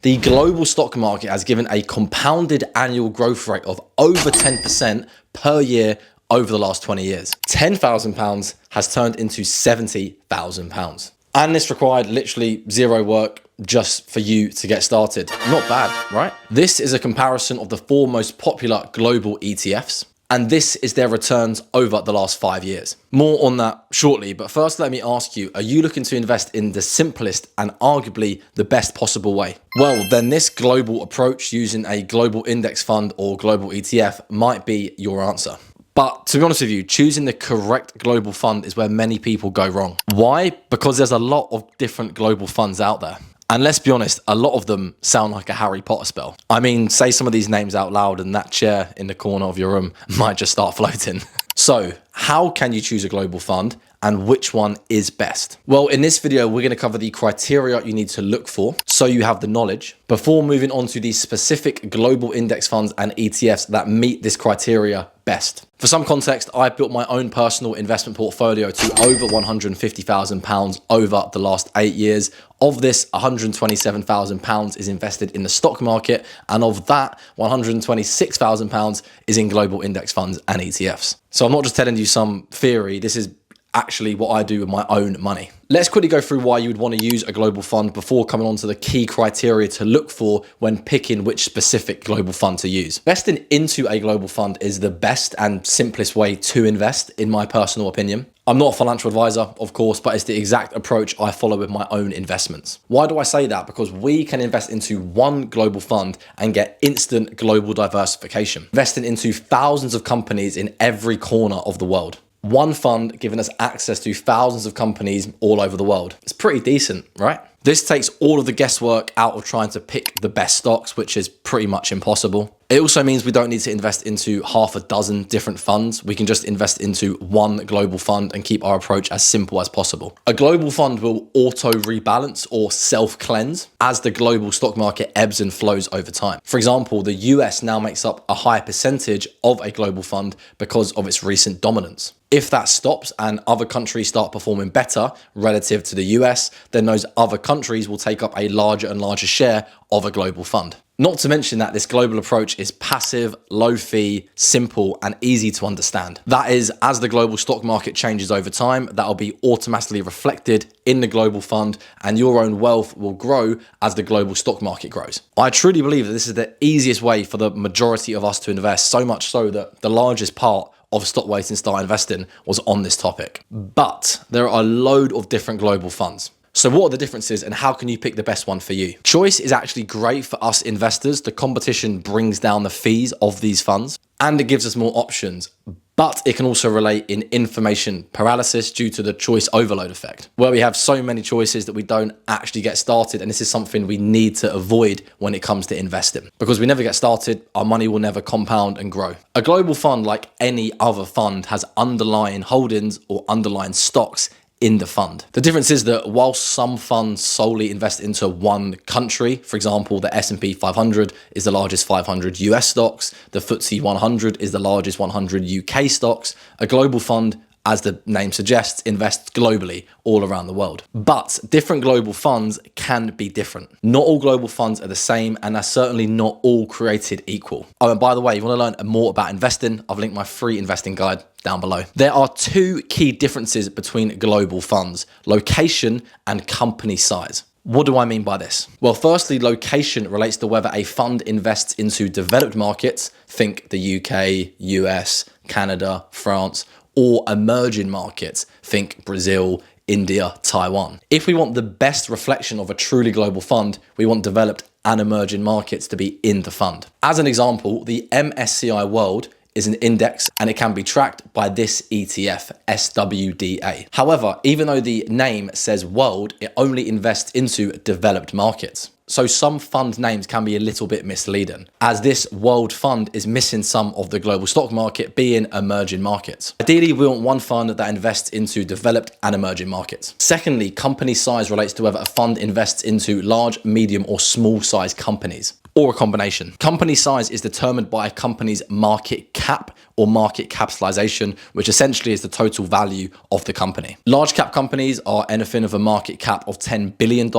The global stock market has given a compounded annual growth rate of over 10% per year over the last 20 years. £10,000 has turned into £70,000. And this required literally zero work just for you to get started. Not bad, right? This is a comparison of the 4 most popular global ETFs. And this is their returns over the last 5 years. More on that shortly, but first let me ask you, are you looking to invest in the simplest and arguably the best possible way? Well, then this global approach using a global index fund or global ETF might be your answer. But to be honest with you, choosing the correct global fund is where many people go wrong. Why? Because there's a lot of different global funds out there. And let's be honest, a lot of them sound like a Harry Potter spell. I mean, say some of these names out loud and that chair in the corner of your room might just start floating. So how can you choose a global fund and which one is best? Well, in this video, we're going to cover the criteria you need to look for so you have the knowledge before moving on to the specific global index funds and ETFs that meet this criteria best. For some context, I built my own personal investment portfolio to over £150,000 over the last 8 years. Of this, £127,000 is invested in the stock market, and of that, £126,000 is in global index funds and ETFs. So I'm not just telling you some theory, this is actually what I do with my own money. Let's quickly go through why you would want to use a global fund before coming on to the key criteria to look for when picking which specific global fund to use. Investing into a global fund is the best and simplest way to invest, in my personal opinion. I'm not a financial advisor, of course, but it's the exact approach I follow with my own investments. Why do I say that? Because we can invest into one global fund and get instant global diversification, investing into thousands of companies in every corner of the world. One fund giving us access to thousands of companies all over the world. It's pretty decent, right? This takes all of the guesswork out of trying to pick the best stocks, which is pretty much impossible. It also means we don't need to invest into half a dozen different funds. We can just invest into one global fund and keep our approach as simple as possible. A global fund will auto rebalance or self-cleanse as the global stock market ebbs and flows over time. For example, the US now makes up a higher percentage of a global fund because of its recent dominance. If that stops and other countries start performing better relative to the US, then those other countries will take up a larger and larger share of a global fund. Not to mention that this global approach is passive, low fee, simple, and easy to understand. That is, as the global stock market changes over time, that will be automatically reflected in the global fund, and your own wealth will grow as the global stock market grows. I truly believe that this is the easiest way for the majority of us to invest, so much so that the largest part of stock waiting style investing was on this topic. But there are a load of different global funds. So what are the differences and how can you pick the best one for you? Choice is actually great for us investors. The competition brings down the fees of these funds and it gives us more options, but it can also relate in information paralysis due to the choice overload effect, where we have so many choices that we don't actually get started. And this is something we need to avoid when it comes to investing, because we never get started, our money will never compound and grow. A global fund, like any other fund, has underlying holdings or underlying stocks in the fund. The difference is that while some funds solely invest into one country, for example, the S&P 500 is the largest 500 US stocks, the FTSE 100 is the largest 100 UK stocks, a global fund, as the name suggests, invests globally all around the world. But different global funds can be different. Not all global funds are the same, and they're certainly not all created equal. Oh, and by the way, if you want to learn more about investing, I've linked my free investing guide down below. There are 2 key differences between global funds: location and company size. What do I mean by this? Well, firstly, location relates to whether a fund invests into developed markets, think the UK, US, Canada, France, or emerging markets, think Brazil, India, Taiwan. If we want the best reflection of a truly global fund, we want developed and emerging markets to be in the fund. As an example, the MSCI World is an index and it can be tracked by this ETF, SWDA. However, even though the name says world, it only invests into developed markets. So some fund names can be a little bit misleading, as this world fund is missing some of the global stock market, being emerging markets. Ideally, we want one fund that invests into developed and emerging markets. Secondly, company size relates to whether a fund invests into large, medium, or small size companies, or a combination. Company size is determined by a company's market cap or market capitalization, which essentially is the total value of the company. Large cap companies are anything of a market cap of $10 billion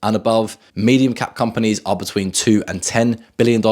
and above. Medium cap companies are between $2 and $10 billion,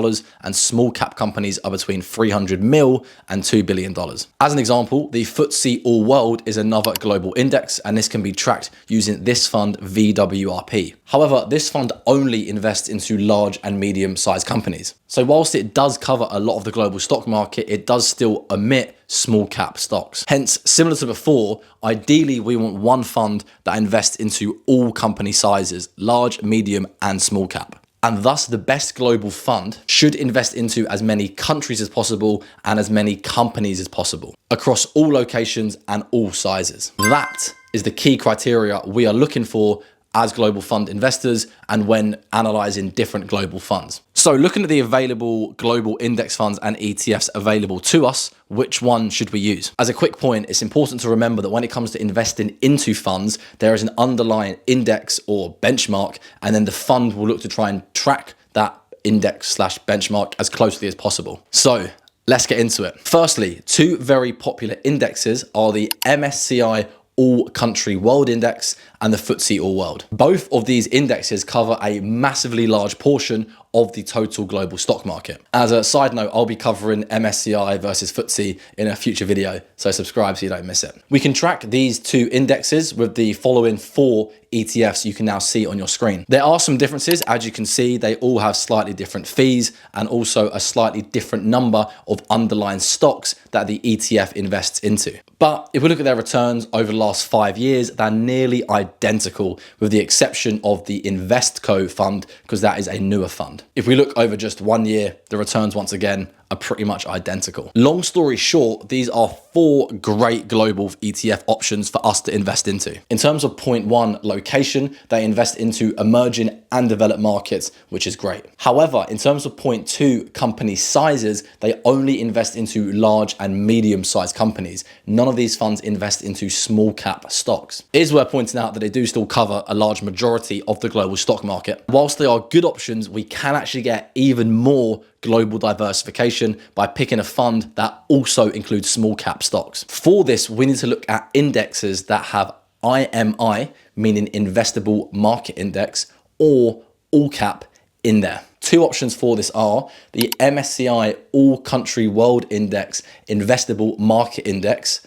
and small cap companies are between 300 mil and $2 billion. As an example, the FTSE All World is another global index, and this can be tracked using this fund VWRP. However, this fund only invests into large and medium sized companies. So whilst it does cover a lot of the global stock market, it does still omit small cap stocks. Hence, similar to before, ideally we want one fund that invests into all company sizes, large, medium, and small cap. And thus, the best global fund should invest into as many countries as possible and as many companies as possible across all locations and all sizes. That is the key criteria we are looking for as global fund investors and when analyzing different global funds. So looking at the available global index funds and ETFs available to us, which one should we use? As a quick point, it's important to remember that when it comes to investing into funds, there is an underlying index or benchmark, and then the fund will look to try and track that index/benchmark as closely as possible. So let's get into it. Firstly, two very popular indexes are the MSCI All Country World Index and the FTSE All World. Both of these indexes cover a massively large portion of the total global stock market. As a side note, I'll be covering MSCI versus FTSE in a future video, so subscribe so you don't miss it. We can track these two indexes with the following 4 ETFs you can now see on your screen. There are some differences. As you can see, they all have slightly different fees and also a slightly different number of underlying stocks that the ETF invests into. But if we look at their returns over the last 5 years, they're nearly identical with the exception of the Investco fund, because that is a newer fund. If we look over just 1 year, the returns once again are pretty much identical. Long story short, these are 4 great global ETF options for us to invest into. In terms of point 1, location, they invest into emerging and developed markets, which is great. However, in terms of point 2, company sizes, they only invest into large and medium sized companies. None of these funds invest into small cap stocks. It is worth pointing out that they do still cover a large majority of the global stock market. Whilst they are good options, we can actually get even more global diversification by picking a fund that also includes small cap stocks. For this, we need to look at indexes that have IMI, meaning investable market index, or all cap in there. 2 options for this are the MSCI All Country World Index Investable Market Index,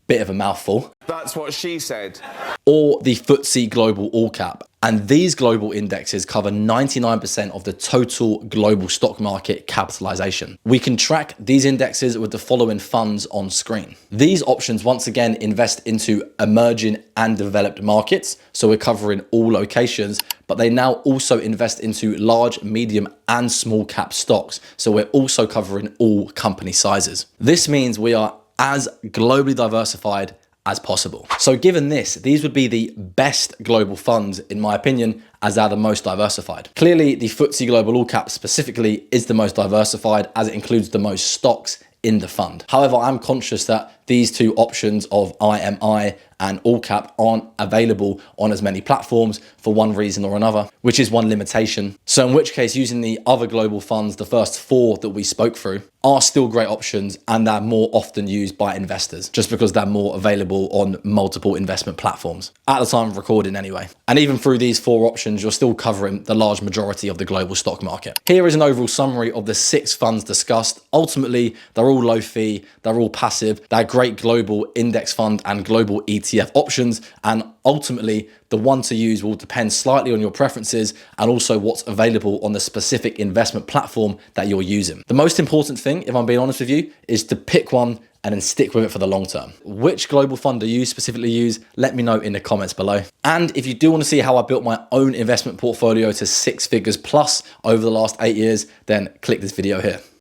bit of a mouthful. That's what she said. Or the FTSE Global All Cap. And these global indexes cover 99% of the total global stock market capitalization. We can track these indexes with the following funds on screen. These options once again invest into emerging and developed markets, so we're covering all locations, but they now also invest into large, medium, and small cap stocks, so we're also covering all company sizes. This means we are as globally diversified as possible. So given this, these would be the best global funds, in my opinion, as they're the most diversified. Clearly, the FTSE Global All Cap specifically is the most diversified as it includes the most stocks in the fund. However, I'm conscious that these 2 options of IMI and all cap aren't available on as many platforms for one reason or another, which is one limitation. So in which case, using the other global funds, the first 4 that we spoke through, are still great options, and they're more often used by investors just because they're more available on multiple investment platforms at the time of recording anyway. And even through these 4 options, you're still covering the large majority of the global stock market. Here is an overall summary of the 6 funds discussed. Ultimately, they're all low fee, they're all passive, they're great global index fund and global ETF options, and ultimately the one to use will depend slightly on your preferences and also what's available on the specific investment platform that you're using. The most important thing, if I'm being honest with you, is to pick one and then stick with it for the long term. Which global fund do you specifically use? Let me know in the comments below. And if you do want to see how I built my own investment portfolio to 6 figures plus over the last 8 years, then click this video here.